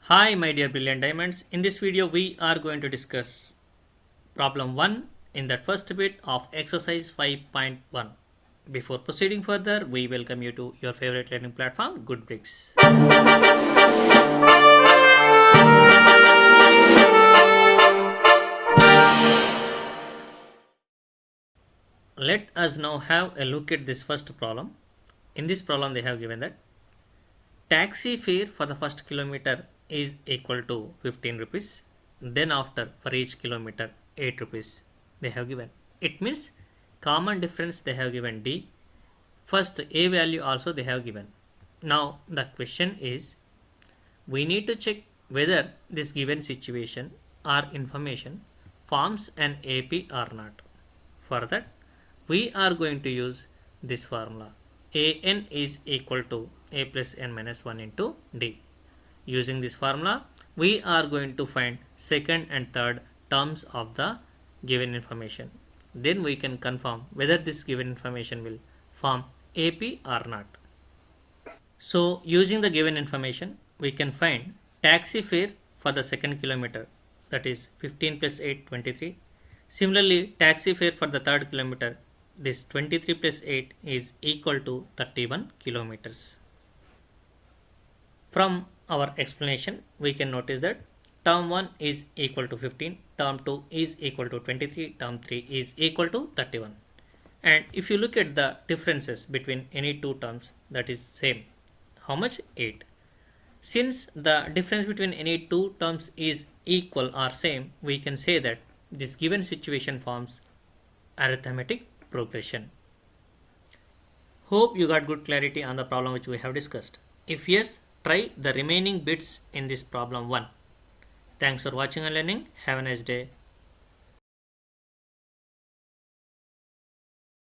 Hi my dear brilliant diamonds. In this video we are going to discuss problem 1 in that first bit of exercise 5.1. Before proceeding further, we welcome you to your favorite learning platform, Good Bricks. Let us now have a look at this first problem. In this problem they have given that taxi fare for the first kilometer is equal to 15 rupees. Then after for each kilometer 8 rupees they have given. It means common difference they have given D. First A value also they have given. Now the question is we need to check whether this given situation or information forms an AP or not. For that we are going to use this formula. An is equal to A plus n minus 1 into D. Using this formula, we are going to find second and third terms of the given information. Then we can confirm whether this given information will form AP or not. So using the given information, we can find taxi fare for the second kilometer, that is 15 plus 8, 23. Similarly, taxi fare for the third kilometer, this 23 plus 8 is equal to 31 kilometers. From our explanation, we can notice that term 1 is equal to 15, term 2 is equal to 23, term 3 is equal to 31. And if you look at the differences between any two terms, that is same. How much? 8. Since the difference between any two terms is equal or same, we can say that this given situation forms arithmetic progression. Hope you got good clarity on the problem which we have discussed. If yes, try the remaining bits in this problem 1. Thanks for watching and learning. Have a nice day.